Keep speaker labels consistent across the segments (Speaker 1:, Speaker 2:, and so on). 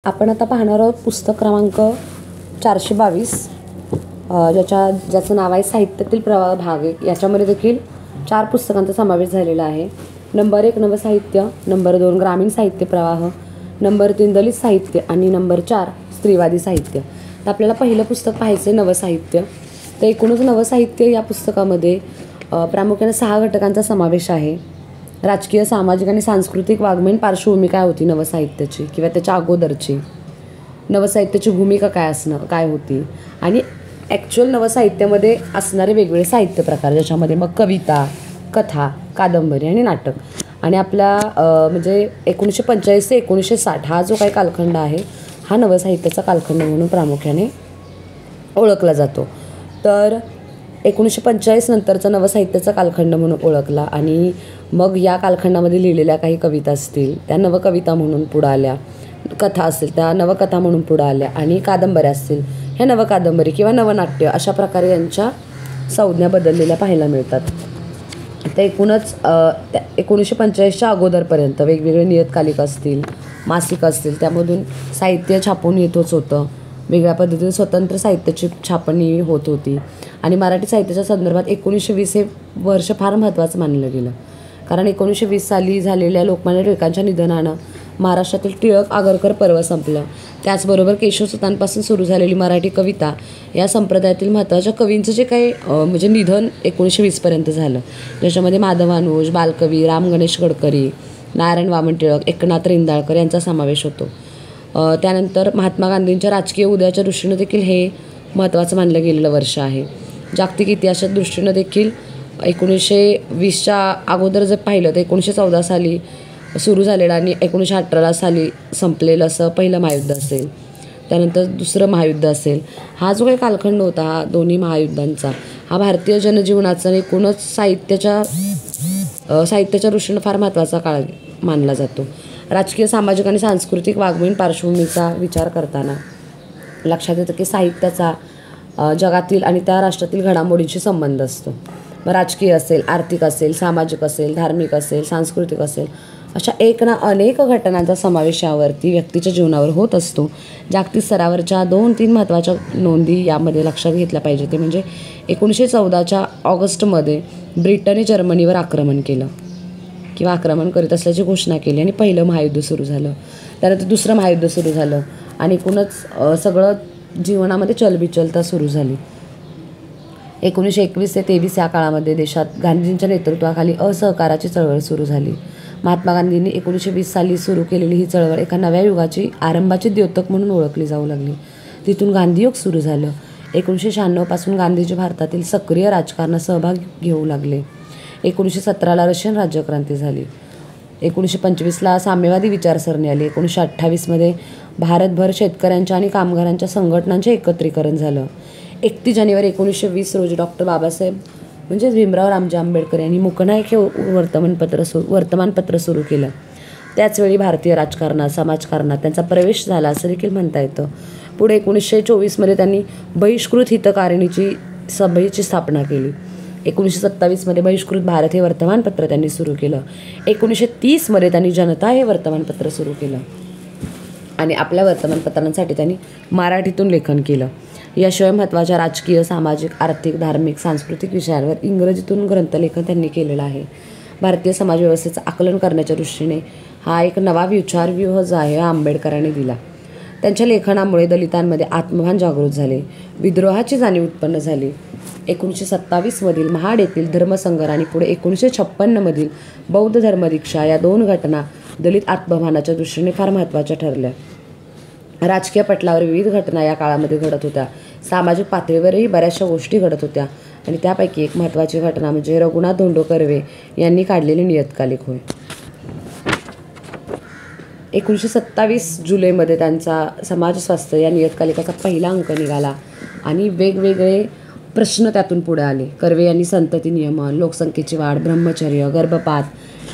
Speaker 1: आपण आता पाहणार आहोत पुस्तक क्रमांक 422 ज्याचं नाव आहे साहित्यातील प्रवाह भाग 1। याच्यामध्ये देखील 4 पुस्तकांचा समावेश झालेला आहे। नंबर 1 नवसाहित्य, नंबर 2 ग्रामीण साहित्य प्रवाह, नंबर 3 दलित साहित्य आणि नंबर 4 स्त्रीवादी साहित्य। तर आपल्याला पहिलं पुस्तक पाहायचं आहे नवसाहित्य। तर एकूणच नवसाहित्य या पुस्तकामध्ये प्रामुख्याने 6 घटकांचा समावेश आहे। राजकीय, सामाजिक आणि सांस्कृतिक वाङ्मयीन पार्श्वभूमी काय होती नवसाहित्याची किंवा त्याच्या अगोदरची, नवसाहित्याची भूमिका काय होती आणि ॲक्च्युअल नवसाहित्यामध्ये असणारे वेगवेगळे साहित्य प्रकार, ज्याच्यामध्ये मग कविता, कथा, कादंबरी आणि नाटक। आणि आपला म्हणजे 1945 ते 1960 हा जो काही कालखंड आहे हा नवसाहित्याचा कालखंड म्हणून प्रामुख्याने ओळखला जातो। तर 1945 नंतरचा नवसाहित्याचा कालखंड म्हणून ओळखला आणि मग या कालखंडामध्ये लिहिलेल्या काही कविता असतील त्या नवकविता म्हणून पुढे आल्या, कथा असतील त्या नवकथा म्हणून पुढे आल्या आणि कादंबऱ्या असतील ह्या नवकादंबरी किंवा नवनाट्य अशा प्रकारे यांच्या संज्ञा बदललेल्या पाहायला मिळतात। तर एकूणच 1945च्या अगोदरपर्यंत वेगवेगळे नियतकालिक असतील, मासिक असतील त्यामधून साहित्य छापून येतच होतं। वेगळ्या पद्धतीने स्वतंत्र साहित्याची छापणी होत होती आणि मराठी साहित्याच्या संदर्भात 1920 हे वर्ष फार महत्त्वाचं मानलं गेलं, कारण 1920 साली झालेल्या लोकमान्य टिळकांच्या निधनानं महाराष्ट्रातील टिळक आगरकर पर्व संपलं। त्याचबरोबर केशवसुतांपासून सुरू झालेली मराठी कविता या संप्रदायातील महत्त्वाच्या कवींचं जे काही म्हणजे निधन 1920पर्यंत झालं, ज्याच्यामध्ये माधव अनुज, बालकवी, राम गणेश गडकरी, नारायण वामन टिळक, एकनाथ रेंदाळकर यांचा समावेश होतो। त्यानंतर महात्मा गांधींच्या राजकीय उदयाच्या दृष्टीनं देखील हे महत्त्वाचं मानलं गेलेलं वर्ष आहे। जागतिक इतिहासाच्या दृष्टीनं देखील 1920च्या अगोदर जर पाहिलं तर 1914 साली सुरू झालेलं आणि 1918 साली संपलेलं असं पहिलं महायुद्ध असेल, त्यानंतर दुसरं महायुद्ध असेल। हा जो काही कालखंड होता हा दोन्ही महायुद्धांचा हा भारतीय जनजीवनाचा आणि एकूणच साहित्याच्या दृष्टीनं फार महत्त्वाचा काळ मानला जातो। राजकीय, सामाजिक आणि सांस्कृतिक वाङ्मयीन पार्श्वभूमीचा विचार करताना लक्षात येतं की साहित्याचा जगातील आणि त्या राष्ट्रातील घडामोडींशी संबंध असतो। मग राजकीय असेल, आर्थिक असेल, सामाजिक असेल, धार्मिक असेल, सांस्कृतिक असेल, अशा एक ना अनेक घटनांचा समावेश यावरती व्यक्तीच्या जीवनावर होत असतो। जागतिक स्तरावरच्या 2-3 महत्त्वाच्या नोंदी यामध्ये लक्षात घेतल्या पाहिजे। ते म्हणजे 1914च्या ऑगस्टमध्ये ब्रिटनने जर्मनीवर आक्रमण केलं किंवा आक्रमण करीत असल्याची घोषणा केली आणि पहिलं महायुद्ध सुरू झालं। त्यानंतर दुसरं महायुद्ध सुरू झालं आणि एकूणच सगळं जीवनामध्ये चलबिचलता सुरू झाली। 1921 ते 1923 या काळामध्ये देशात गांधीजींच्या नेतृत्वाखाली असहकाराची चळवळ सुरू झाली। महात्मा गांधींनी 1920 साली सुरू केलेली ही चळवळ एका नव्या युगाची आरंभाची द्योतक म्हणून ओळखली जाऊ लागली। तिथून गांधीयुग सुरू झालं। 1996 पासून गांधीजी भारतातील सक्रिय राजकारणात सहभाग घेऊ लागले। 1917ला रशियन राज्यक्रांती झाली। 1925ला साम्यवादी विचारसरणी आली। 1928मध्ये भारतभर शेतकऱ्यांच्या आणि कामगारांच्या संघटनांचे एकत्रीकरण झालं। 31 जानेवारी 1920 रोजी डॉक्टर बाबासाहेब म्हणजेच भीमराव रामजी आंबेडकर यांनी मूकनायक हे वर्तमानपत्र सुरू केलं। त्याचवेळी भारतीय राजकारणात, समाजकारणात त्यांचा प्रवेश झाला असं देखील म्हणता येतं। पुढे 1924मध्ये त्यांनी बहिष्कृत हितकारिणीची सभेची स्थापना केली। 1927मध्ये बहिष्कृत भारत हे वर्तमानपत्र त्यांनी सुरू केलं। 1930मध्ये त्यांनी जनता हे वर्तमानपत्र सुरू केलं आणि आपल्या वर्तमानपत्रांसाठी त्यांनी मराठीतून लेखन केलं। याशिवाय महत्त्वाच्या राजकीय, सामाजिक, आर्थिक, धार्मिक, सांस्कृतिक विषयांवर इंग्रजीतून ग्रंथलेखन त्यांनी केलेलं आहे। भारतीय समाजव्यवस्थेचं आकलन करण्याच्या दृष्टीने हा एक नवा विचारव्यूह जो आहे हा आंबेडकरांनी दिला। त्यांच्या लेखनामुळे दलितांमध्ये आत्मभान जागृत झाले, विद्रोहाची जाणीव उत्पन्न झाली। 1927मधील महाड येथील धर्मसंग्रह आणि पुढे 1956मधील बौद्ध धर्मदीक्षा या 2 घटना दलित आत्मभानाच्या दृष्टीने फार महत्त्वाच्या ठरल्या। राजकीय पटलावर विविध घटना या काळामध्ये घडत होत्या। सामाजिक पातळीवरही बऱ्याचशा गोष्टी घडत होत्या आणि त्यापैकी एक महत्त्वाची घटना म्हणजे रघुनाथ धोंडो कर्वे यांनी काढलेले नियतकालिक होय। 1927 जुलैमध्ये त्यांचा समाज स्वास्थ्य या नियतकालिकाचा पहिला अंक निघाला आणि वेगवेगळे प्रश्न त्यातून पुढे आले। कर्वे यांनी संतती नियमन, लोकसंख्येची वाढ, ब्रह्मचर्य, गर्भपात,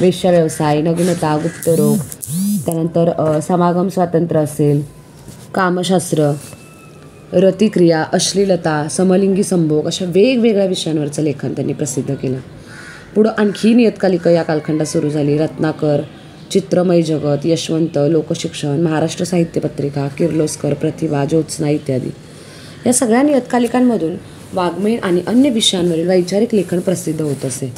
Speaker 1: वेश्याव्यवसाय, नग्नता, गुप्तरोग, त्यानंतर समागम स्वातंत्र्य असेल, कामशास्त्र, रतिक्रिया, अश्लीलता, समलिंगी संभोग अशा वेगवेगळ्या विषयांवरचं लेखन त्यांनी प्रसिद्ध केलं। पुढं आणखी नियतकालिकं या कालखंडात सुरू झाली। रत्नाकर, चित्रमय जगत, यशवंत, लोकशिक्षण, महाराष्ट्र साहित्य पत्रिका, किर्लोस्कर, प्रतिभा, ज्योत्स्ना इत्यादी. या सगळ्या नियतकालिकांमधून वाङ्मय आणि अन्य विषयांवरील वैचारिक लेखन प्रसिद्ध होत असे.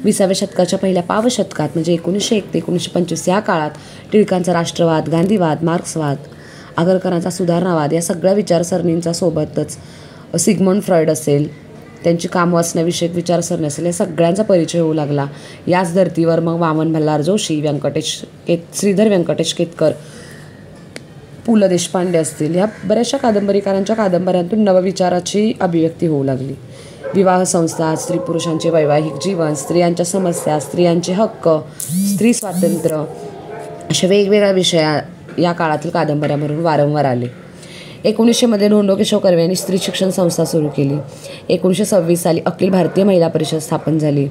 Speaker 1: 20व्या शतकाच्या पहिल्या पावशतकात म्हणजे 1901 ते 1925 या काळात टिळकांचा राष्ट्रवाद, गांधीवाद, मार्क्सवाद, आगरकरांचा सुधारणावाद या सगळ्या विचारसरणींच्या सोबतच सिग्मंड फ्रॉइड असेल, त्यांची कामवासनाविषयक विचारसरणी असेल, या सगळ्यांचा परिचय होऊ लागला. याच धर्तीवर मग वामन मल्हार जोशी, श्रीधर व्यंकटेश केतकर, पु ल देशपांडे असतील, ह्या बऱ्याचशा कादंबरीकारांच्या कादंबऱ्यांतून नवविचाराची अभिव्यक्ती होऊ लागली. विवाह संस्था, स्त्री पुरुषांचे वैवाहिक जीवन, स्त्रियांच्या समस्या, स्त्रियांचे हक्क, स्त्री स्वातंत्र्य अशा वेगवेगळ्या विषया या काळातील कादंबऱ्यांवरून वारंवार आले. 1900 मध्ये धोंडो केशव कर्वे यांनी स्त्री शिक्षण संस्था सुरू केली. 1926 साली अखिल भारतीय महिला परिषद स्थापन झाली.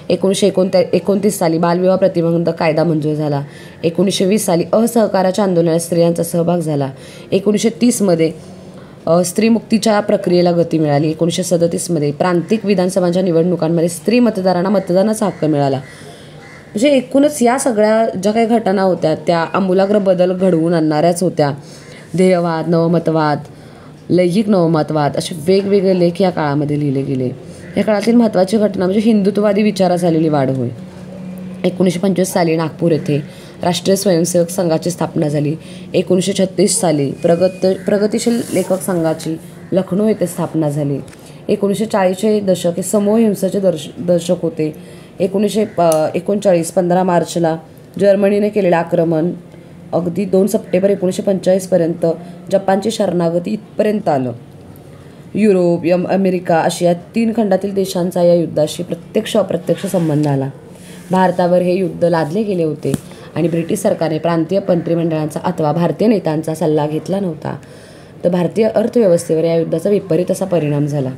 Speaker 1: 1929 साली बालविवाह प्रतिबंधक कायदा मंजूर झाला. 1920 साली असहकाराच्या आंदोलनात स्त्रियांचा सहभाग झाला. 1930 मध्ये स्त्रीमुक्तीच्या प्रक्रियेला गती मिळाली. 1937 मध्ये प्रांतिक विधानसभांच्या निवडणुकांमध्ये स्त्री मतदारांना मतदानाचा हक्क मिळाला. म्हणजे एकूणच या सगळ्या ज्या काही घटना होत्या त्या आमूलाग्र बदल घडवून आणणाऱ्याच होत्या. ध्येयवाद, नवमतवाद, लैंगिक नवमतवाद असे वेगवेगळे लेख या काळामध्ये लिहिले गेले. या काळातील महत्त्वाची घटना म्हणजे हिंदुत्ववादी विचारात झालेली वाढ होय. 1925 साली नागपूर येथे राष्ट्रीय स्वयंसेवक संघाची स्थापना झाली. 1936 साली प्रगतिशील लेखक संघाची लखनौ येथे स्थापना झाली. 1940चे दशक हे समूह हिंसेचे दशक होते. 1939 15 मार्चला जर्मनीने केलेलं आक्रमण अगदी 2 सप्टेंबर 1945 पर्यंत जपानची शरणागती इथपर्यंत आलं. युरोप, अमेरिका, आशिया 3 खंडातील देशांचा या युद्धाशी प्रत्यक्ष अप्रत्यक्ष संबंध आला. भारतावर हे युद्ध लादले गेले होते आणि ब्रिटिश सरकारने प्रांतीय मंत्रिमंडळांचा अथवा भारतीय नेत्यांचा सल्ला घेतला नव्हता. तर भारतीय अर्थव्यवस्थेवर या युद्धाचा विपरीत असा परिणाम झाला.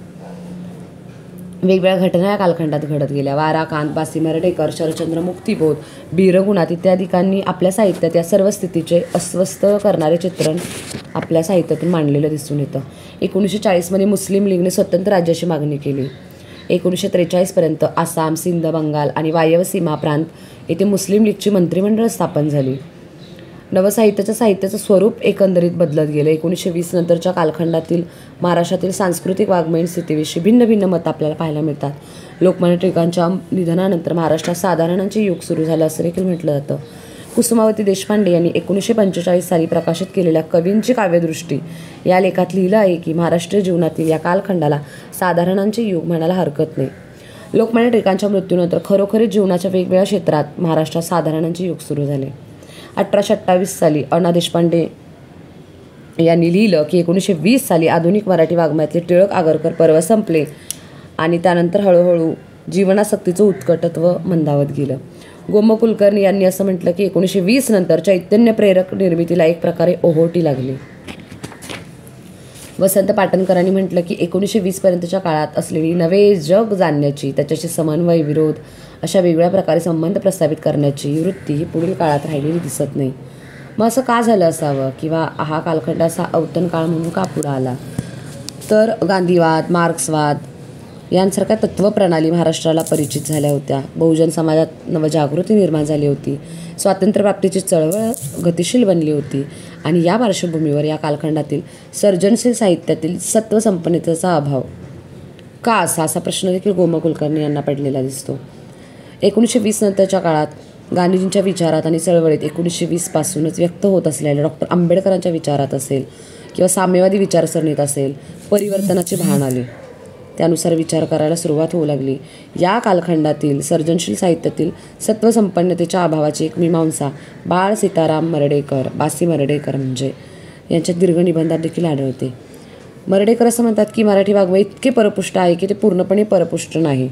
Speaker 1: वेगवेगळ्या घटना या कालखंडात घडत गेल्या. वाराकांत, बासी मर्ढेकर, शरचंद्र मुक्तिबोध, बीरगुणात इत्यादिकांनी आपल्या साहित्यात या सर्व स्थितीचे अस्वस्थ करणारे चित्रण आपल्या साहित्यातून मांडलेलं दिसून येतं. 1940 मध्ये मुस्लिम लीगने स्वतंत्र राज्याची मागणी केली. 1943 पर्यंत आसाम, सिंध, बंगाल आणि वायव्य सीमा प्रांत येथे मुस्लिम लीगची मंत्रिमंडळ स्थापन झाली. साहित्याचं स्वरूप एकंदरीत बदलत गेलं. 1920 नंतरच्या कालखंडातील महाराष्ट्रातील सांस्कृतिक वाङ्मयीन स्थितीविषयी भिन्न भिन्न मतं आपल्याला पाहायला मिळतात. लोकमान्य टिळकांच्या निधनानंतर महाराष्ट्रात साधारणांचे युग सुरू झालं असं देखील म्हटलं जातं. कुसुमावती देशपांडे यांनी 1945 साली प्रकाशित केलेल्या कवींची काव्यदृष्टी या लेखात लिहिलं आहे की महाराष्ट्रीय जीवनातील या कालखंडाला साधारणांचे युग म्हणायला हरकत नाही. लोकमान्य टिळकांच्या मृत्यूनंतर खरोखरीच जीवनाच्या वेगवेगळ्या क्षेत्रात महाराष्ट्रात साधारणांचे युग सुरू झाले. 1828 साली अण्णा देशपांडे यांनी लिहिलं की 1920 साली आधुनिक मराठी वाङ्मयातले टिळक आगरकर पर्व संपले आणि त्यानंतर हळूहळू जीवनासक्तीचं उत्कटत्व मंदावत गेलं. गोम कुलकर्णी यांनी असं म्हटलं की 1920 नंतर चैतन्य प्रेरक निर्मितीला एक प्रकारे ओहोटी लागली. वसंत पाटणकरांनी म्हटलं की 1920 पर्यंतच्या काळात असलेली नवे जग जाणण्याची, त्याच्याशी समन्वय, विरोध अशा वेगवेगळ्या प्रकारे संबंध प्रस्थापित करण्याची वृत्ती ही पुढील काळात राहिलेली दिसत नाही. मग असं का झालं असावं किंवा हा कालखंड असा अवतन काळ म्हणून का पुढं आला? तर गांधीवाद, मार्क्सवाद यांसारख्या तत्त्वप्रणाली महाराष्ट्राला परिचित झाल्या होत्या. बहुजन समाजात नवजागृती निर्माण झाली होती. स्वातंत्र्यप्राप्तीची चळवळ गतिशील बनली होती आणि या पार्श्वभूमीवर या कालखंडातील सर्जनशील साहित्यातील सत्वसंपन्नतेचा अभाव का असा प्रश्न देखील गोम कुलकर्णी यांना पडलेला दिसतो. 1920 नंतरच्या काळात गांधीजींच्या विचारात आणि चळवळीत 1920 पासूनच व्यक्त होत असलेल्या डॉक्टर आंबेडकरांच्या विचारात असेल किंवा साम्यवादी विचारसरणीत असेल परिवर्तनाचे भान आले. त्यानुसार विचार करायला सुरुवात होऊ लागली. या कालखंडातील सर्जनशील साहित्यातील सत्वसंपन्नतेच्या अभावाची एक मीमांसा बाळ सीताराम मर्ढेकर, बासी मर्ढेकर म्हणजे यांच्या दीर्घ निबंधात देखील आढळते. मर्ढेकर असं म्हणतात की मराठी वाङ्मय इतके परपुष्ट आहे की ते पूर्णपणे परपुष्ट नाही.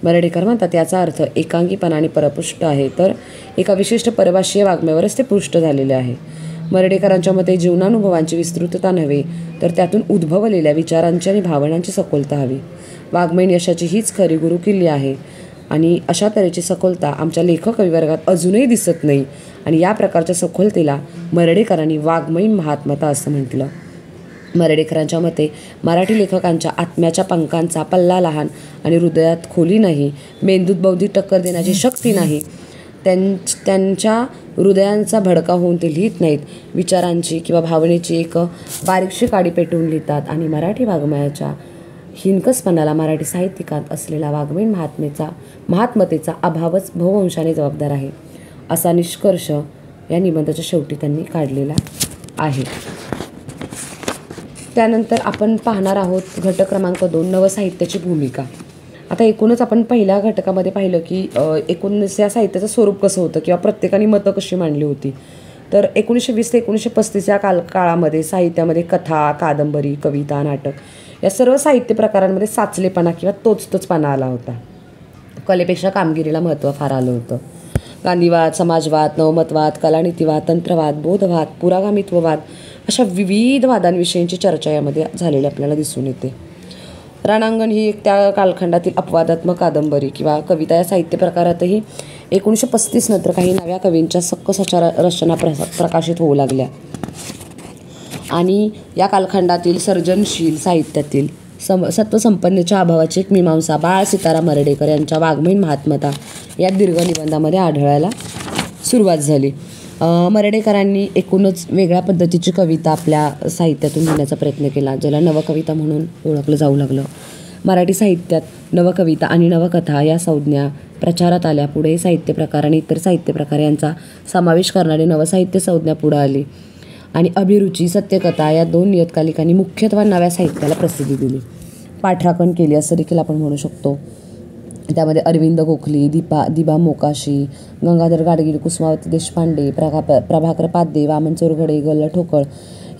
Speaker 1: मर्ढेकर म्हणतात याचा अर्थ एकांगीपणाने परपुष्ट आहे, तर एका विशिष्ट परभाषीय वाङ्मयावरच ते पुष्ट झालेले आहे. मर्ढेकरांच्या मते जीवनानुभवांची विस्तृतता नव्हे तर त्यातून उद्भवलेल्या विचारांची आणि भावनांची सखोलता हवी. वाङ्मयीन यशाची हीच खरी गुरुकिल्ली आहे आणि अशा तऱ्हेची सखोलता आमच्या लेखक कविवर्गात अजूनही दिसत नाही आणि या प्रकारच्या सखोलतेला मर्ढेकरांनी वाङ्मयीन महात्मता असं म्हटलं. मर्ढेकरांच्या मते मराठी लेखकांच्या आत्म्याच्या पंखांचा पल्ला लहान आणि हृदयात खोली नाही, मेंदूत बौद्धिक टक्कर देण्याची शक्ती नाही, त्यांच्या हृदयांचा भडका होऊन ते लिहित नाहीत, विचारांची किंवा भावनेची एक बारीकशी काडी पेटवून लिहितात. आणि मराठी वाङ्मयाच्या हिणकसपणाला मराठी साहित्यिकात असलेला वाङ्मयीन महात्मतेचा अभावच बहुअंशाने जबाबदार आहे, असा निष्कर्ष या निबंधाच्या शेवटी त्यांनी काढलेला आहे. त्यानंतर आपण पाहणार आहोत घटक क्रमांक 2, नवसाहित्याची भूमिका. आता एकूणच आपण पहिल्या घटकामध्ये पाहिलं की एकूण या साहित्याचं स्वरूप कसं होतं किंवा प्रत्येकाने मतं कशी मांडली होती. तर 1920 ते 1935 या काळामध्ये साहित्यामध्ये कथा, कादंबरी, कविता, नाटक या सर्व साहित्य प्रकारांमध्ये साचलेपणा किंवा तोचतोचपणा आला होता. कलेपेक्षा कामगिरीला महत्त्व फार आलं होतं. गांधीवाद, समाजवाद, नवमतवाद, कलानीतीवाद, तंत्रवाद, बोधवाद, पुरागामित्ववाद अशा विविध वादांविषयींची चर्चा यामध्ये झालेली आपल्याला दिसून येते. रणांगण ही एक त्या कालखंडातील अपवादात्मक कादंबरी किंवा कविता या साहित्य प्रकारातही 1935 नंतर काही नव्या कवींच्या सक्कस अशा रचना प्रकाशित होऊ लागल्या. आणि या कालखंडातील सर्जनशील साहित्यातील सत्वसंपन्नेच्या अभावाची एक मीमांसा बाळ सीताराम मर्ढेकर यांच्या वाङ्मयीन महात्मता या दीर्घ निबंधामध्ये आढळायला सुरुवात झाली. मर्ढेकरांनी एकूणच वेगळ्या पद्धतीची कविता आपल्या साहित्यातून लिहिण्याचा प्रयत्न केला, ज्याला नवकविता म्हणून ओळखलं जाऊ लागलं. मराठी साहित्यात नवकविता आणि नवकथा या संज्ञा प्रचारात आल्या. पुढे साहित्य प्रकार आणि इतर साहित्य प्रकार यांचा समावेश करणारी नवसाहित्य संज्ञा पुढे आली आणि अभिरुची, सत्यकथा या 2 नियतकालिकांनी मुख्यत्वे नव्या साहित्याला प्रसिद्धी दिली, पाठराखण केली असं देखील आपण म्हणू शकतो. त्यामध्ये अरविंद गोखले, दिबा मोकाशी, गंगाधर गाडगीळ, कुसुमावती देशपांडे, प्रभाकर पाध्ये, वामन चोरघडे, गल्ल ठोकळ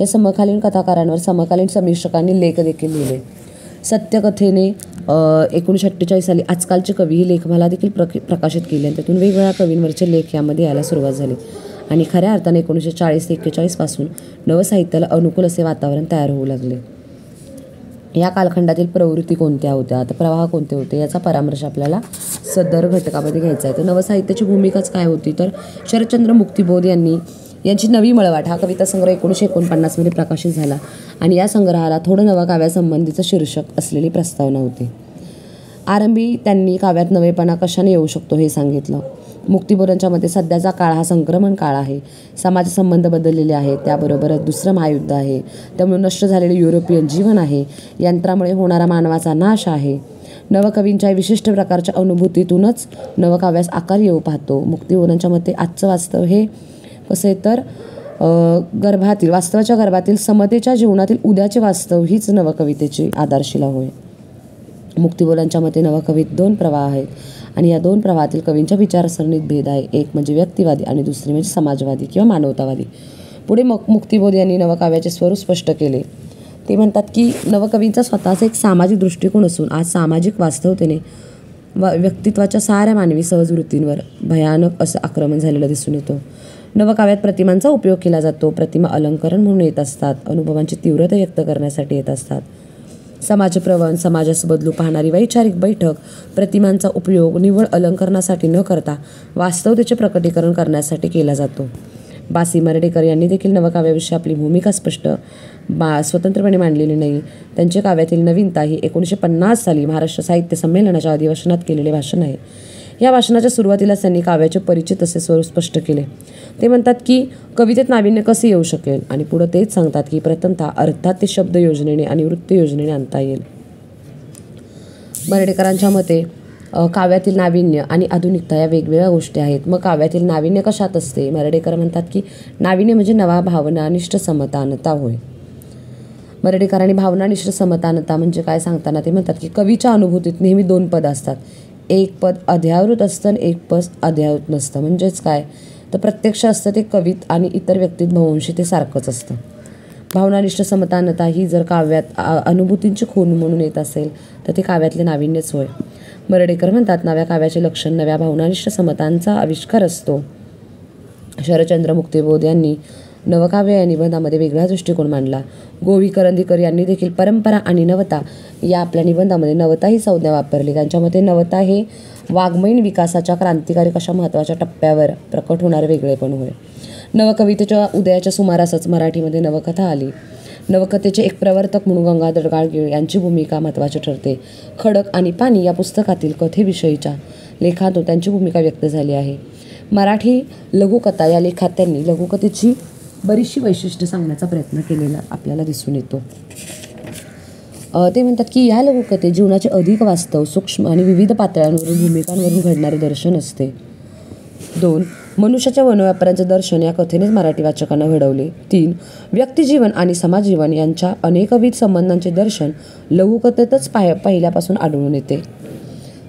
Speaker 1: या समकालीन कथाकारांवर समकालीन समीक्षकांनी लेख देखील लिहिले. सत्यकथेने 1948 साली आजकालचे कवी ही लेखमाला देखील प्रकाशित केली आणि त्यातून वेगवेगळ्या कवींवरचे लेख यामध्ये यायला सुरुवात झाली. आणि खऱ्या अर्थाने 1940 ते 41 पासून नवसाहित्याला अनुकूल असे वातावरण तयार होऊ लागले. या कालखंडातील प्रवृत्ती कोणत्या होत्या, तर प्रवाह कोणते होते याचा परामर्श आपल्याला सदर घटकामध्ये घ्यायचा आहे. तर नवसाहित्याची भूमिकाच काय होती, तर शरदचंद्र मुक्तिबोध यांची नवी मळवाट हा कविता संग्रह 1949 मध्ये प्रकाशित झाला आणि या संग्रहाला थोडं नवकाव्यासंबंधीचं शीर्षक असलेली प्रस्तावना होती. आरंभी त्यांनी काव्यात नवेपणा कशाने येऊ शकतो हे सांगितलं. मुक्तिबोधांच्या मते सध्याचा काळ हा संक्रमण काळ आहे, समाजसंबंध बदललेले आहेत, त्याबरोबरच दुसरं महायुद्ध आहे, त्यामुळे नष्ट झालेले युरोपियन जीवन आहे, यंत्रामुळे होणारा मानवाचा नाश आहे. नवकवींच्या विशिष्ट प्रकारच्या अनुभूतीतूनच नवकाव्यास आकार येऊ पाहतो. मुक्तिबोधांच्या मते आजचं वास्तव हे कसं आहे तर वास्तवाच्या गर्भातील समतेच्या जीवनातील उद्याचे वास्तव हीच नवकवितेची आधारशिला होय. मुक्तिबोधांच्या मते नवकवित 2 प्रवाह आहेत आणि या 2 प्रवाहातील कवींच्या विचारसरणीत भेद आहे. एक म्हणजे व्यक्तिवादी आणि दुसरी म्हणजे समाजवादी किंवा मानवतावादी. पुढे मुक्तिबोध यांनी नवकाव्याचे स्वरूप स्पष्ट केले. ते म्हणतात की नवकवींचा स्वतःचा एक सामाजिक दृष्टिकोन असून आज सामाजिक वास्तवतेने व्यक्तित्वाच्या साऱ्या मानवी सहज वृत्तींवर भयानक असं आक्रमण झालेलं दिसून येतो. नवकाव्यात प्रतिमांचा उपयोग केला जातो. प्रतिमा अलंकरण म्हणून येत असतात, अनुभवांची तीव्रता व्यक्त करण्यासाठी येत असतात. समाजप्रवण, समाजास बदलू पाहणारी वैचारिक बैठक प्रतिमांचा उपयोग निव्वळ अलंकरणासाठी न करता वास्तवतेचे प्रकटीकरण करण्यासाठी केला जातो. बासी मर्ढेकर यांनी देखील नवकाव्याविषयी आपली भूमिका स्वतंत्रपणे मांडलेली नाही. त्यांच्या काव्यातील नवीनता ही 1950 साली महाराष्ट्र साहित्य संमेलनाच्या अधिवेशनात केलेले भाषण आहे. या भाषणाच्या सुरुवातीलाच त्यांनी काव्याचे परिचित असे स्वरूप स्पष्ट केले. ते म्हणतात की कवितेत नाविन्य कसे येऊ शकेल आणि पुढे तेच सांगतात की प्रथमतः अर्थात ते शब्द योजनेने आणि वृत्त योजनेने आणता येईल. मर्ढेकरांच्या मते काव्यातील नाविन्य आणि आधुनिकता या वेगवेगळ्या गोष्टी आहेत. मग काव्यातील नाविन्य कशात असते? मर्ढेकर म्हणतात की नाविन्य म्हणजे नवा भावनानिष्ठ समतानता होय. मर्ढेकरांनी भावनानिष्ठ समतानता म्हणजे काय सांगताना ते म्हणतात की कवीच्या अनुभूतीत नेहमी 2 पद असतात. एक पद अध्यावृत असतं आणि एक पद अध्यावृत नसतं. म्हणजेच काय तर प्रत्यक्ष असतं ते कवीत आणि इतर व्यक्तीत बहुंशी ते सारखंच असतं. भावनानिष्ठ समतानता ही जर काव्यात अनुभूतींची खूण म्हणून येत असेल तर ते काव्यातले नाविन्यच होय. मर्ढेकर म्हणतात नव्या काव्याचे लक्षण नव्या भावनानिष्ठ समतांचा आविष्कार असतो. शरदचंद्र मुक्तिबोध यांनी नवकाव्य या निबंधामध्ये वेगळा दृष्टिकोन मांडला. गोवी करंदीकर यांनी देखील परंपरा आणि नवता या आपल्या निबंधामध्ये नवता ही संज्ञा वापरली. त्यांच्या मते नवता हे वाङ्मयीन विकासाच्या क्रांतिकारक अशा महत्त्वाच्या टप्प्यावर प्रकट होणारे वेगळेपण होय. नवकवितेच्या उदयाच्या सुमारासच मराठीमध्ये नवकथा आली. नवकथेचे एक प्रवर्तक म्हणून गंगाधर गाडगीळ यांची भूमिका महत्त्वाची ठरते. खडक आणि पाणी या पुस्तकातील कथेविषयीच्या लेखातून त्यांची भूमिका व्यक्त झाली आहे. मराठी लघुकथा या लेखात त्यांनी लघुकथेची बरीचशी वैशिष्ट्य सांगण्याचा प्रयत्न केलेला आपल्याला दिसून येतो. ते म्हणतात की या लघुकथेत जीवनाचे अधिक वास्तव, सूक्ष्म आणि विविध पातळ्यांवरून भूमिकांवरून घडणारे दर्शन असते. 2. मनुष्याच्या मनोव्यापारांचे दर्शन या कथेनेच मराठी वाचकांना घडवले. 3. व्यक्तिजीवन आणि समाजजीवन यांच्या अनेकविध संबंधांचे दर्शन लघुकथेतच पहिल्यापासून आढळून येते.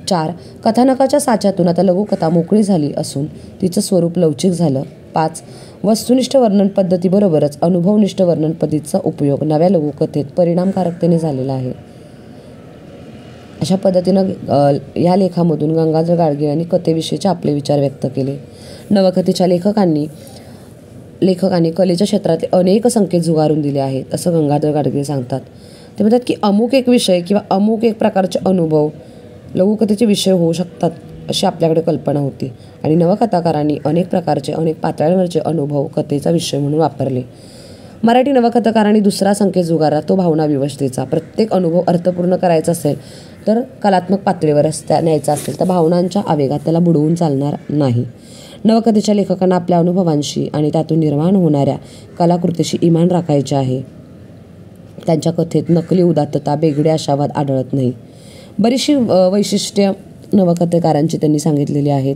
Speaker 1: 4. कथानकाच्या साच्यातून आता लघुकथा मोकळी झाली असून तिचं स्वरूप लवचिक झालं. 5. वस्तुनिष्ठ वर्णन पद्धतीबरोबरच अनुभवनिष्ठ वर्णन पद्धतीचा उपयोग नव्या लघुकथेत परिणामकारकतेने झालेला आहे. अशा पद्धतीनं या लेखामधून गंगाधर गाडगीळ यांनी कथेविषयीचे आपले विचार व्यक्त केले. नवकथेच्या लेखकांनी कलेच्या क्षेत्रात अनेक संकेत झुगारून दिले आहेत असं गंगाधर गाडगीळ सांगतात. ते म्हणतात की अमुक एक विषय किंवा अमुक एक प्रकारचे अनुभव लघुकथेचे विषय होऊ शकतात अशी आपल्याकडे कल्पना होती आणि नवकथाकारांनी अनेक प्रकारचे अनेक पातळ्यांवरचे अनुभव कथेचा विषय म्हणून वापरले. मराठी नवकथाकारांनी दुसरा संकेत झुगारला तो भावनाविवशतेचा. प्रत्येक अनुभव अर्थपूर्ण करायचा असेल तर कलात्मक पातळीवर न्यायचा असेल तर भावनांच्या आवेगात त्याला बुडवून चालणार नाही. नवकथेच्या लेखकांना आपल्या अनुभवांशी आणि त्यातून निर्माण होणाऱ्या कलाकृतीशी इमान राखायचे आहे. त्यांच्या कथेत नकली उदात्तता, बेगडे आशावाद आढळत नाही. बरीचशी वैशिष्ट्य नवकथेकारांची त्यांनी सांगितलेली आहेत.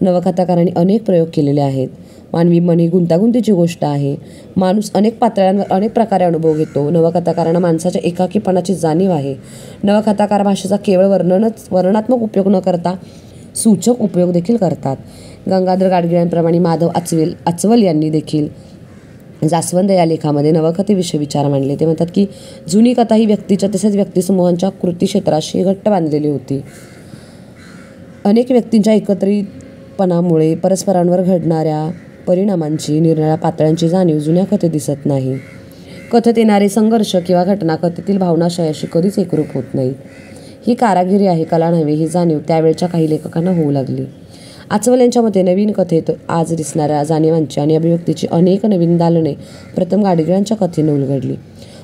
Speaker 1: नवकथाकारांनी अनेक प्रयोग केलेले आहेत. मानवी मन ही गुंतागुंतीची गोष्ट आहे. माणूस अनेक पातळ्यांवर अनेक प्रकारे अनुभव घेतो. नवकथाकारांना माणसाच्या एकाकीपणाची जाणीव आहे. नवकथाकार भाषेचा केवळ वर्णनात्मक उपयोग न करता सूचक उपयोग देखील करतात. गंगाधर गाडगिळांप्रमाणे माधव आचवल यांनी देखील जास्वंद या लेखामध्ये नवकथेविषयी विचार मांडले. ते म्हणतात की जुनी कथा ही व्यक्तीच्या तसेच व्यक्तिसमूहांच्या कृतीक्षेत्राशी घट्ट बांधलेली होती. अनेक व्यक्तींच्या एकत्रितपणामुळे परस्परांवर घडणाऱ्या परिणामांची निरनिराळ्या पातळ्यांची जाणीव जुन्या कथेत दिसत नाही. कथेत येणारे संघर्ष किंवा घटना कथेतील भावनाशयाशी कधीच एकरूप होत नाहीत. ही कारागिरी आहे, कला नव्हे, ही जाणीव त्यावेळच्या काही लेखकांना होऊ लागली. आचवल यांच्या मते नवीन कथेत आज दिसणाऱ्या जाणीवांची आणि अभिव्यक्तीची अनेक नवीन दालने प्रथम गाडगिळांच्या कथेने उलगडली.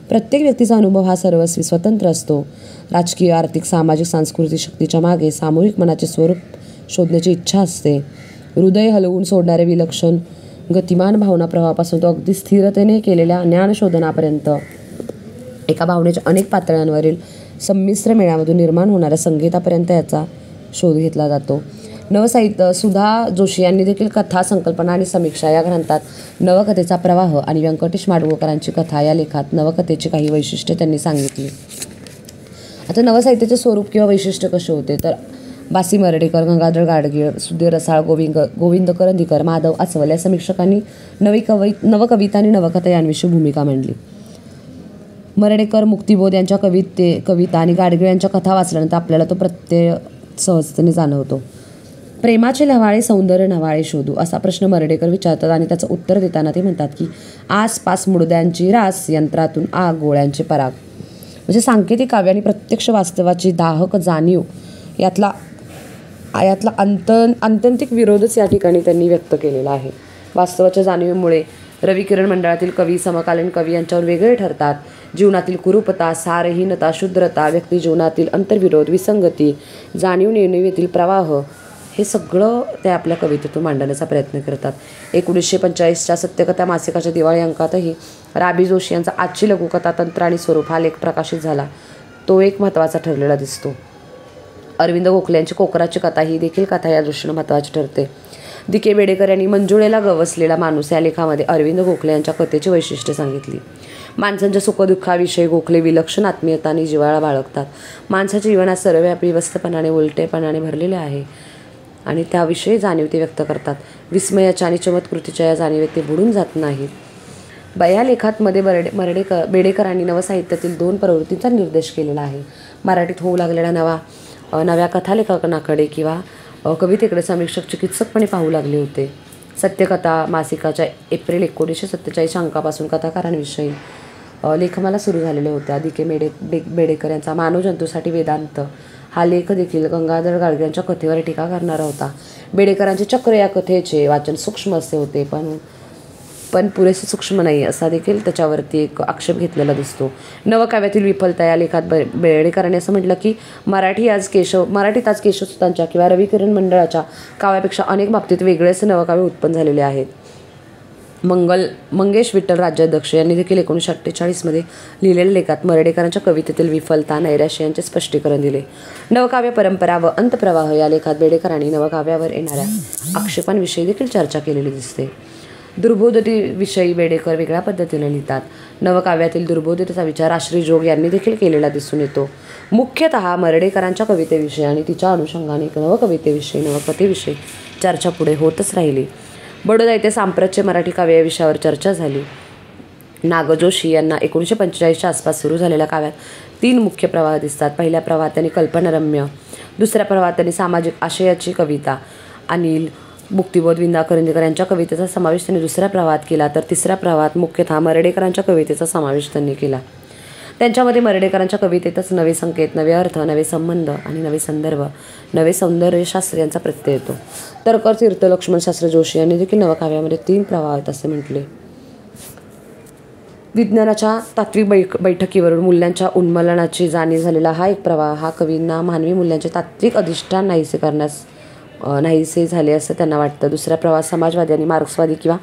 Speaker 1: प्रत्येक व्यक्तीचा अनुभव हा सर्वस्वी स्वतंत्र असतो. राजकीय, आर्थिक, सामाजिक, सांस्कृतिक शक्तीच्या मागे सामूहिक मनाचे स्वरूप शोधण्याची इच्छा असते. हृदय हलवून सोडणारे विलक्षण गतिमान भावना प्रवाहापासून तो अगदी स्थिरतेने केलेल्या ज्ञानशोधनापर्यंत एका भावनेच्या अनेक पातळ्यांवरील संमिश्र मेळामधून निर्माण होणाऱ्या संगीतापर्यंत याचा शोध घेतला जातो. नवसाहित्य सुधा जोशी यांनी देखील कथा, संकल्पना आणि समीक्षा या ग्रंथात नवकथेचा प्रवाह आणि व्यंकटेश माडगूळकरांची कथा या लेखात नवकथेची काही वैशिष्ट्ये त्यांनी सांगितली. आता नवसाहित्याचे स्वरूप किंवा वैशिष्ट्य कसे होते तर बासी मर्ढेकर, गंगाधर गाडगीळ, सुधीर रसाळ, गोविंद करंदीकर, माधव आचवल या समीक्षकांनी नवकविता आणि नवकथा यांविषयी भूमिका मांडली. मर्ढेकर, मुक्तिबोध यांच्या कविता आणि गाडगीळ यांच्या कथा वाचल्यानंतर आपल्याला तो प्रत्यय सहजतेने जाणवतो. प्रेमाचे लव्हाळे सौंदर्य नव्हाळे शोधू असा प्रश्न मर्ढेकर विचारतात आणि त्याचं उत्तर देताना ते म्हणतात की आसपास मुडद्यांची रास, यंत्रातून आग, गोळ्यांचे पराग. म्हणजे सांकेतिक काव्य आणि प्रत्यक्ष वास्तवाची दाहक जाणीव यातला आत्यंतिक विरोधच या ठिकाणी त्यांनी व्यक्त केलेला आहे. वास्तवाच्या जाणीवेमुळे रविकिरण मंडळातील कवी, समकालीन कवी यांच्यावर वेगळे ठरतात. जीवनातील कुरूपता, सारहीनता, शुद्रता, व्यक्ती जीवनातील अंतर्विरोध, विसंगती, जाणीव नेणिवेतील प्रवाह हे सगळं ते आपल्या कवितेतून मांडण्याचा प्रयत्न करतात. 1945च्या सत्यकथा मासिकाच्या दिवाळी अंकातही राबी जोशी यांचा आजची लघुकथा तंत्र आणि स्वरूप हा लेख प्रकाशित झाला. तो एक महत्त्वाचा ठरलेला दिसतो. अरविंद गोखले यांची कोकराची कथा ही देखील कथा या दृष्टीनं महत्त्वाची ठरते. दी.के. बेडेकर यांनी मंजुळेला गवसलेला माणूस या लेखामध्ये अरविंद गोखले यांच्या कथेची वैशिष्ट्ये सांगितली. माणसांच्या सुखदुःखाविषयी गोखले विलक्षण आत्मीयता आणि जिव्हाळा बाळगतात. माणसाच्या जीवनात सर्वव्यापी व्यस्तपणाने, उलटेपणाने भरलेले आहे आणि त्याविषयी जाणीव ते व्यक्त करतात. विस्मयाच्या आणि चमत्कृतीच्या या जाणीवेत ते बुडून जात नाहीत. या लेखात बेडेकरांनी नवसाहित्यातील 2 प्रवृत्तींचा निर्देश केलेला आहे. मराठीत होऊ लागलेल्या नव्या कथालेखनाकडे किंवा कवितेकडे समीक्षक चिकित्सकपणे पाहू लागले होते. सत्यकथा मासिकाच्या एप्रिल 1947 अंकापासून कथाकारांविषयी लेखमाला सुरू झालेल्या होत्या. दी.के. बेडेकर यांचा मानवजंतूसाठी वेदांत हा लेख देखील गंगाधर गाडगीळ यांच्या कथेवर टीका करणारा होता. बेडेकरांचे चक्र या कथेचे वाचन सूक्ष्म असे होते, पण पण पुरेसे सूक्ष्म नाही असा देखील त्याच्यावरती एक आक्षेप घेतलेला दिसतो. नवकाव्यातील विफलता या लेखात बेर्डेकरांनी असं म्हटलं की मराठीत आज केशवसुतांच्या किंवा रविकिरण मंडळाच्या काव्यापेक्षा अनेक बाबतीत वेगळे असे नवकाव्य उत्पन्न झालेले आहेत. मंगेश विठ्ठल राज्याध्यक्ष यांनी देखील 1948 लिहिलेल्या लेखात मर्ढेकरांच्या कवितेतील विफलता, नैराश्य यांचे स्पष्टीकरण दिले. नवकाव्य परंपरा व अंतप्रवाह या लेखात बेर्डेकरांनी नवकाव्यावर येणाऱ्या आक्षेपांविषयी देखील चर्चा केलेली दिसते. दुर्बोधतेविषयी बेर्डेकर वेगळ्या पद्धतीने लिहितात. नवकाव्यातील दुर्बोधतेचा विचार आश्री जोग यांनी देखील केलेला दिसून येतो. मुख्यतः मर्ढेकरांच्या कवितेविषयी आणि तिच्या अनुषंगाने नवकथेविषयी चर्चा पुढे होतच राहिली. बडोदा येथे सांप्रतचे मराठी काव्य या विषयावर चर्चा झाली. नागजोशी यांना 1945च्या आसपास सुरू झालेल्या काव्यात 3 मुख्य प्रवाह दिसतात. पहिल्या प्रवाहात त्यांनी कल्पनारम्य, दुसऱ्या प्रवाहात त्यांनी सामाजिक आशयाची कविता, अनिल, मुक्तिबोध, विंदा करंदीकर यांच्या कवितेचा समावेश त्यांनी दुसऱ्या प्रवाहात केला, तर तिसऱ्या प्रवाहात मुख्यतः मर्ढेकरांच्या कवितेचा समावेश त्यांनी केला. त्यांच्यामध्ये मर्ढेकरांच्या कवितेतच नवे संकेत, नवे अर्थ, नवे संबंध आणि नवे संदर्भ, नवे सौंदर्यशास्त्र यांचा प्रत्यय येतो. तरकर, तीर्थ, लक्ष्मणशास्त्री जोशी यांनी देखील नवकाव्यामध्ये 3 प्रवाह आहेत असे म्हटले. विज्ञानाच्या तात्विक बैठकीवरून मूल्यांच्या उन्मूलनाची जाणीव झालेला हा एक प्रवाह हा कवींना मानवी मूल्यांचे तात्विक अधिष्ठान नाहीसे झाले असं त्यांना वाटतं. दुसरा प्रवाह समाजवादी आणि मार्क्सवादी किंवा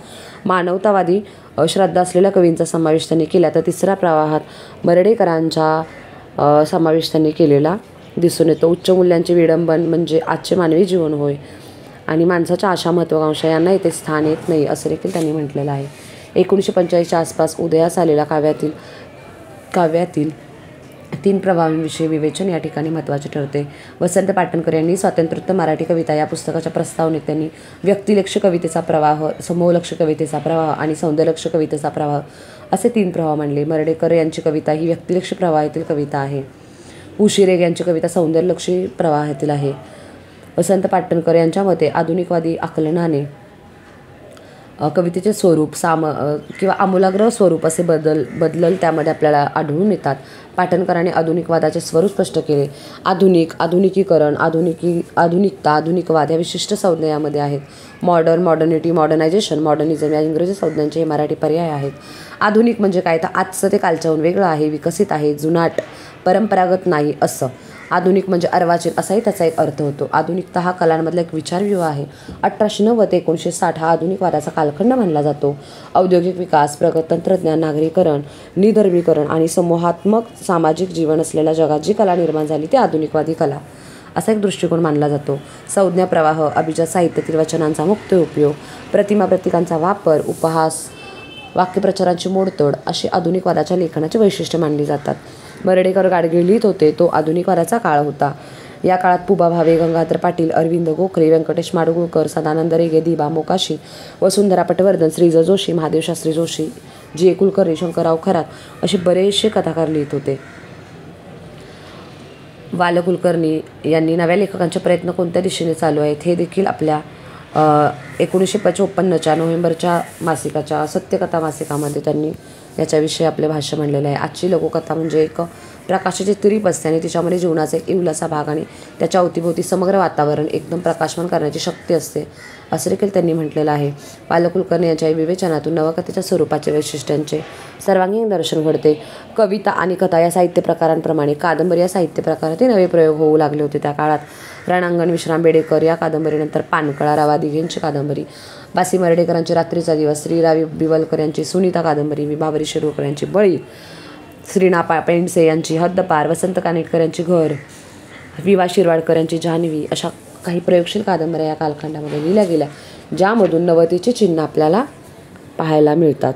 Speaker 1: मानवतावादी श्रद्धा असलेल्या कवींचा समावेश त्यांनी केला, तर तिसऱ्या प्रवाहात मर्ढेकरांचा समावेश त्यांनी केलेला दिसून येतो. उच्च मूल्यांचे विडंबन म्हणजे आजचे मानवी जीवन होय आणि माणसाच्या आशा, महत्त्वाकांक्षा यांना इथे स्थान येत नाही असं देखील त्यांनी म्हटलेलं आहे. 1945च्या आसपास उदयास आलेल्या काव्यातील 3 प्रवाहांविषयी विवेचन या ठिकाणी महत्त्वाचे ठरते. वसंत पाटणकर यांनी स्वातंत्र्योत्तर मराठी कविता या पुस्तकाच्या प्रस्तावनेत त्यांनी व्यक्तिलक्ष्य कवितेचा प्रवाह, समूहलक्ष्य कवितेचा प्रवाह आणि सौंदर्यलक्ष्य कवितेचा प्रवाह असे 3 प्रवाह मांडले. मर्ढेकर यांची कविता ही व्यक्तिलक्ष्य प्रवाहातील कविता आहे. उशिरेग यांची कविता सौंदर्यलक्षी प्रवाहातील आहे. वसंत पाटणकर यांच्या मते आधुनिकवादी आकलनाने कवितेचे स्वरूप किंवा आमूलाग्र स्वरूप असे बदल त्यामध्ये आपल्याला आढळून येतात. पाटणकरांनी आधुनिकवादाचे स्वरूप स्पष्ट केले. आधुनिकीकरण, आधुनिकता, आधुनिकवाद या विशिष्ट संज्ञा यामध्ये आहेत. मॉडर्निटी, मॉडर्नायझेशन, मॉडर्निझम या इंग्रजी संज्ञांचे हे मराठी पर्याय आहेत. आधुनिक म्हणजे काय, तर आजचं ते कालच्याहून वेगळं आहे, विकसित आहे, जुनाट, परंपरागत नाही असं. आधुनिक म्हणजे अर्वाचीन असाही त्याचा एक अर्थ होतो. आधुनिकता हा कलांमधला एक विचारव्यूह आहे. 1890 ते 1960 हा आधुनिकवादाचा कालखंड मानला जातो. औद्योगिक विकास, प्रगत तंत्रज्ञान, नागरीकरण, निधर्मीकरण आणि समूहात्मक सामाजिक जीवन असलेल्या जगात जी कला निर्माण झाली ती आधुनिकवादी कला असा एक दृष्टिकोन मानला जातो. संज्ञा प्रवाह, अभिजात साहित्यातील वचनांचा मुक्त उपयोग, प्रतिमा प्रतीकांचा वापर, उपहास, वाक्यप्रचारांची मोडतोड अशी आधुनिकवादाच्या लेखनाची वैशिष्ट्य मानली जातात. मर्ढेकर गाडगीळ लिहित होते तो आधुनिकवादाचा काळ होता. या काळात पुबा भावे, गंगाधर पाटील, अरविंद गोखले, व्यंकटेश माडगुळकर, सदानंद रेगे, दिबा मोकाशी, वसुंधरा पटवर्धन, श्रीज जोशी, महादेव शास्त्री जोशी, जी. कुलकर्णी, शंकरराव खरात असे बरेचसे कथाकार लिहित होते. वाल कुलकर्णी यांनी नव्या लेखकांचे प्रयत्न कोणत्या दिशेने चालू आहेत हे देखील आपल्या 1954च्या नोव्हेंबरच्या मासिकाच्या सत्यकथा मासिकामध्ये त्यांनी याच्याविषयी आपले भाष्य मांडलेलं आहे. आजची लघुकथा म्हणजे एक प्रकाशाची तिरीप असते आणि तिच्यामध्ये जीवनाचा एक इवलासा भाग आणि त्याच्या अवतीभोवती समग्र वातावरण एकदम प्रकाशमान करण्याची शक्ती असते असं देखील त्यांनी म्हटलेलं आहे. वाल कुलकर्णी यांच्या विवेचनातून नवकथेच्या स्वरूपाचे वैशिष्ट्यांचे सर्वांगीण दर्शन घडते. कविता आणि कथा या साहित्य प्रकारांप्रमाणे कादंबरी या साहित्य प्रकारातही नवे प्रयोग होऊ लागले होते त्या काळात. रणांगण विश्राम बेडेकर या कादंबरीनंतर पानकळा, रावा दिघेंची कादंबरी, बासी मर्ढेकरांची रात्रीचा दिवस, श्रीरावी बिवलकर यांची सुनीता कादंबरी, विभावरी शिरोडकर यांची बळी, श्रीना पेंडसे यांची हद्दपार, वसंत कानेटकर यांची घर, विवा शिरवाडकर यांची जान्हवी अशा काही प्रयोगशील कादंबऱ्या या कालखंडामध्ये लिहिल्या गेल्या ज्यामधून नवतेची चिन्ह आपल्याला पाहायला मिळतात.